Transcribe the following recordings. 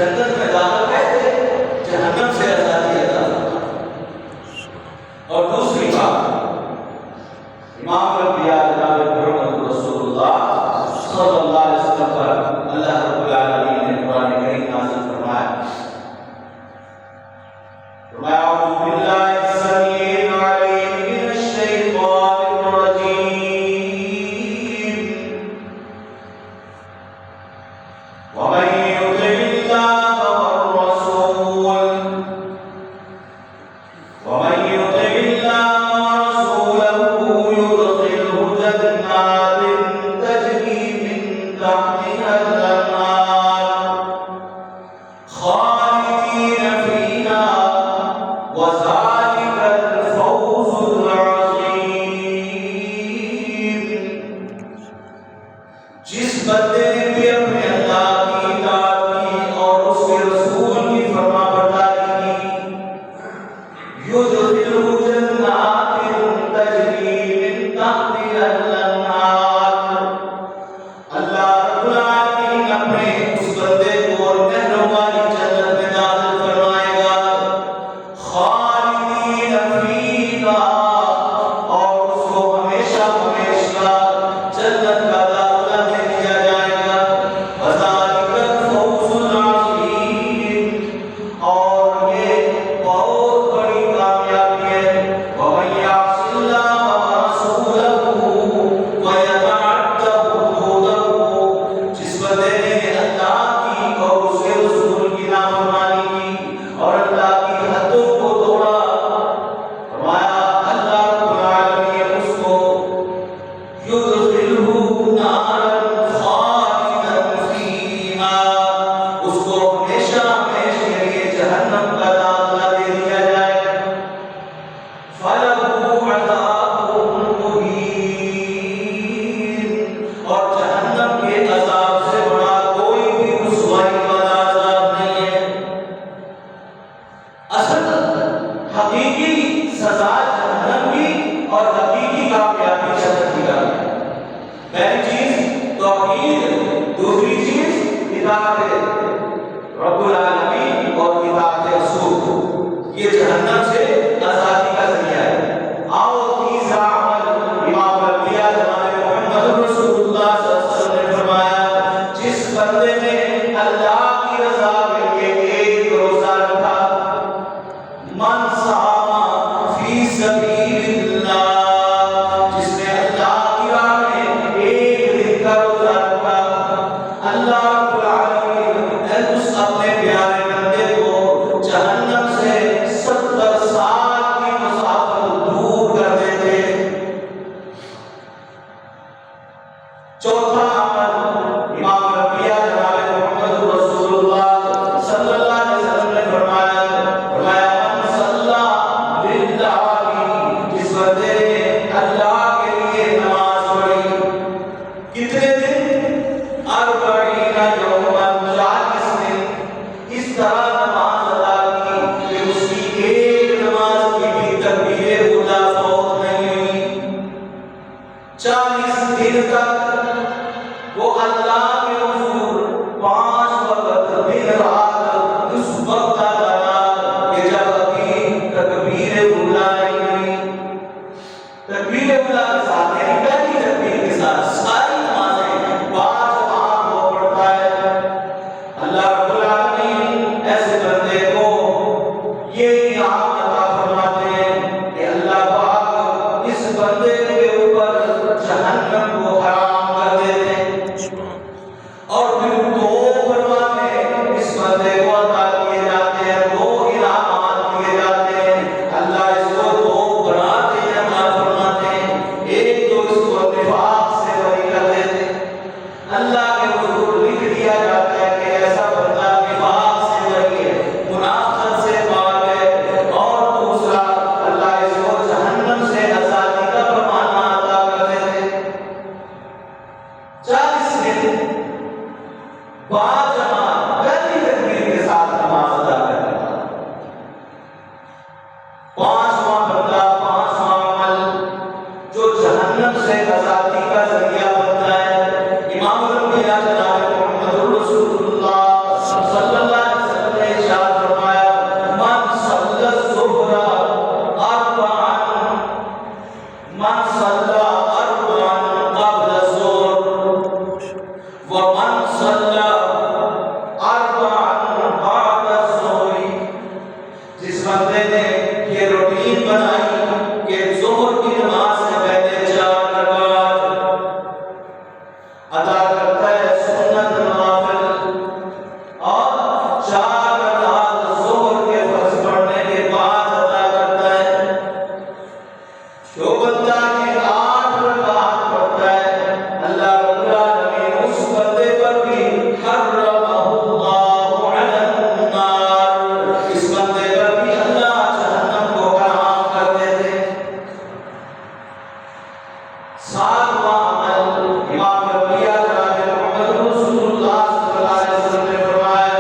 جنت میں داخل کیسے طرح نماز ادا کی کہ اس کی ایک نماز کی بھی تکبیر اولا فوت نہیں ہوئی. 40 دن تک وہ اللہ کے حضور 5 وقت دن رات اس وقت تک آیا کہ جب ابھی تکبیر اولا نہیں ہوئی. تکبیر اولا کے ساتھ یعنی پہلی تکبیر کے ساتھ ساری نمازیں باجماعت وہ پڑھتا ہے. اللہ رب العالمین ایسے بندے کو یہ انعام عطا فرماتے ہیں کہ اللہ پاک اس بندے کے اوپر جہنم کو حرام کر دیتے ہیں اور پھر 2 فرمانے اس بندے کو عطا کیے جاتے ہیں, 2 انعامات دیے جاتے ہیں. اللہ اس کو 2 بناتے ہیں, عطا فرماتے ہیں. ایک تو اس کو نفاق سے بری کر دیتے ہیں. اللہ کے حضور لکھ دیا جاتا ہے کہ ایسا بندہ نفاق سے بری ہے, منافقت سے پاک ہے. اور دوسرا اللہ اس کو جہنم سے آزادی کا فرمانہ عطا کر دیتے ہیں. 40 دن باجماعت پہلی تکبیر کے ساتھ نماز ادا کرنا. 5واں بندہ, 5واں عمل جو جہنم سے آزادی کا ذریعہ بنتا ہے. امام الانبیاء جناب محمد رسول اللہ صلی اللہ علیہ وسلم نے ارشاد فرمایا من صلی الظہر اربعا من صلی اربعا قبل الظہر ومن صلی اربعا بعد الظہر. جس بندے نے یہ روٹین بنائی کہ ظہر کی نماز سے پہلے 4 رکعات ادا کرتا ہے سنت نوافل اور 4 رکعات ظہر کے فرض پڑھنے کے بعد ادا کرتا ہے. جو بندہ یہ 8 رکعات پڑھتا ہے اللہ رب العالمین اس بندے پر بھی حرمہ اللہ علی النار, اس بندے پر بھی اللہ جہنم کو حرام کر دیتے. 7واں عمل امام الانبیاء جناب محمد رسول اللہ صلی اللہ علیہ وسلم نے فرمایا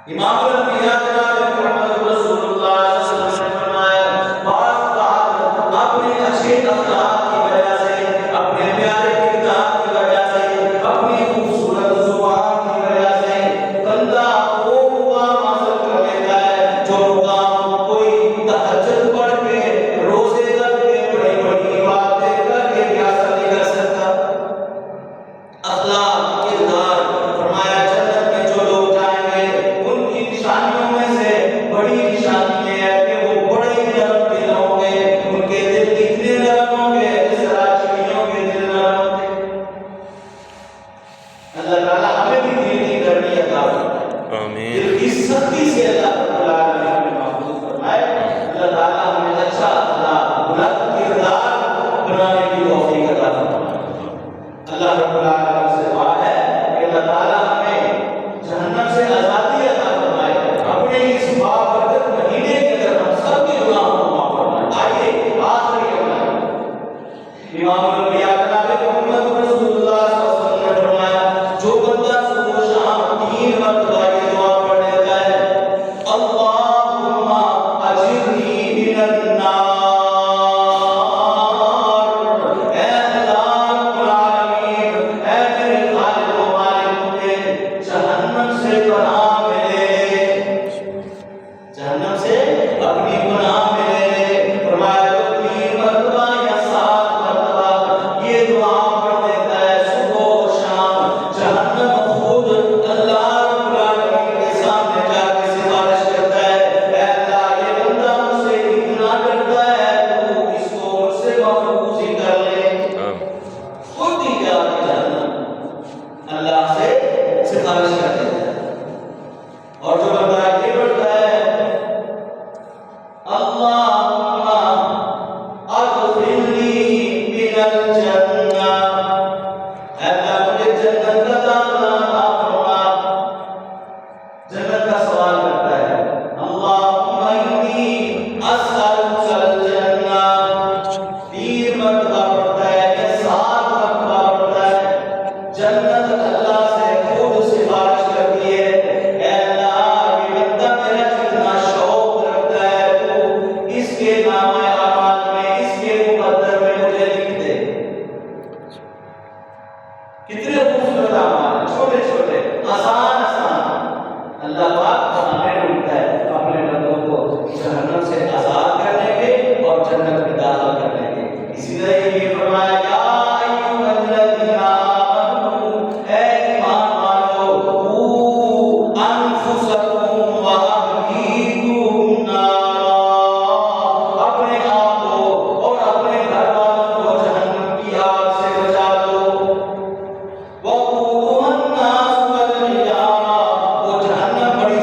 امام الانبیاء جناب محمد رسول اللہ صلی اللہ علیہ وسلم نے فرمایا بعض بات اپنے اچھے اخلاق کی وجہ سے، اپنے پیارے کردار کی وجہ سے، اپنی خوبصورت زبان کی وجہ سے بندہ وہ مقام حاصل کر لیتا ہے جو مقام کوئی تہجد پڑھ کے روزے رکھ کے بڑی بڑی باتیں کر کے بھی حاصل نہیں کر سکتا۔ اخلاق کردار فرمایا جنت میں جو لوگ جائیں گے ان کی نشانیوں میں سے بڑی نشانی یہ ہے کہ وہ بڑے نرم دل ہوں گے، ان کے دل اتنے نرم ہوں گے جس طرح چڑیوں کے دل نرم ہوتے ہیں۔ اللہ تعالیٰ ہمیں بھی دل کی گرمی عطا فرمائے، آمین۔ دل کی سختی سے اللہ رب العالمین ہمیں محفوظ فرمائے۔ اللہ تعالیٰ ہمیں اچھا اخلاق بلند کردار بنانے کی توفیق عطا فرمائے۔ اللہ رب العالمین سے دعا ہے کہ اللہ تعالیٰ ہمیں جہنم سے آزادی عطا فرمائے، اپنے اس بابرکت مہینے کے اندر ہم سب کے گناہوں کو معاف فرمائے۔ آئیے آخری عمل امام الانبیاء جناب محمد رسول اللہ صلی اللہ علیہ وسلم نے فرمایا جو بندہ صبح و شام 3 مرتبہ یہ دعا پڑھ لیتا ہے اللہم اجرنی من النار، اے اللہ رب العالمین، اے میرے خالق و مالک، مجھے جہنم سے پناہ ملے، جہنم سے اپنی پناہ ملے۔ فرمایا جو 3 مرتبہ یا 7 مرتبہ یہ دعا پڑھ دیتا ہے صبح و شام، جہنم خود اللہ رب العالمین کے سامنے جا کے سفارش کرتا ہے اے اللہ یہ بندہ مجھ سے اتنا ڈرتا ہے تو اس کو مجھ سے محفوظ ہی کر لے۔ خود ہی جا کے جہنم اللہ سے سفارش کر دیتا ہے۔ اور جو بندہ یہ پڑھتا ہے اللہم ادخلنی من الجنہ، اے اللہ مجھے جنت کا داخلہ عطا فرما، جنت کا سوال کرتا ہے اللہم انی اسألک الجنہ، 3 مرتبہ پڑھتا ہے یا 7 مرتبہ پڑھتا ہے، جنت اللہ سے خود سفارش کرتی ہے اے اللہ یہ بندہ میرا جتنا شوق رکھتا ہے تو اس کے نامہ اعمال میں، اس کے مقدر میں مجھے لکھ دے۔ کتنے خوبصورت اعمال، چھوٹے چھوٹے آسان آسان، اللہ پاک ہمیں ڈھونڈتا ہے اپنے بندوں کو جہنم سے آزاد کرنے کے اور جنت میں داخل کرنے کے۔ اسی طرح یہ بھی فرمایا یا ایھا الذین آمنوا، اے ایمان والو، قوا انفسکم واہلیکم نارا، اپنے آپ کو اور اپنے گھر والوں کو جہنم کی آگ سے بچا لو۔ وقودها الناس والحجارہ، وہ جہنم بڑی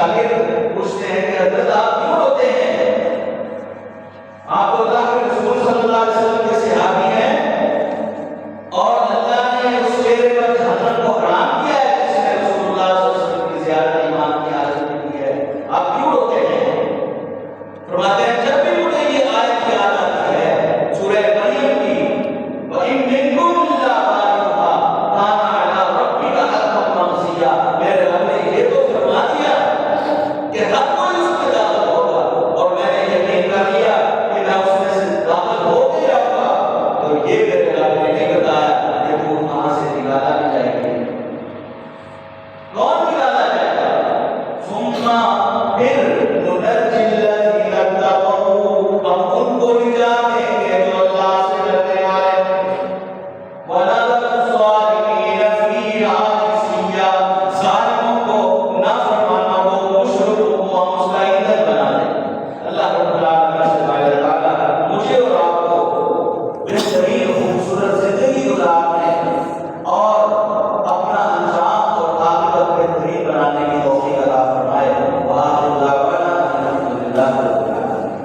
شاگرد پوچھتے ہیں کہ حضرت آپ کیوں روتے ہیں؟ آپ تو اللہ کے رسول صلی اللہ علیہ وسلم کے صحابی ہیں اور اللہ نے اس چہرے پر جہنم کو حرام کیا ہے جس نے رسول اللہ صلی اللہ علیہ وسلم کی زیارت ایمان کی حاجت میں کی ہے، آپ کیوں روتے ہیں؟ فرماتے ہیں جب بھی مجھے یہ آیت یاد آتی ہے سورہ مریم کی وَإِن مِّنكُمْ إِلَّا وَارِدُهَا كَانَ عَلَىٰ رَبِّكَ حَتْمًا مَّقْضِيًّا، میرے رب نے یہ تو فرما دیا کہ ہر کوئی اس میں داخل ہوگا اور میں نے یقین کر لیا کہ میں اس میں سے داخل ہو کے جاؤں گا، تو یہ میرے رب نے نہیں بتایا کہ تو کہاں سے نکالا بھی جائے گی، کون نکالا جائے گا؟ ثم پھر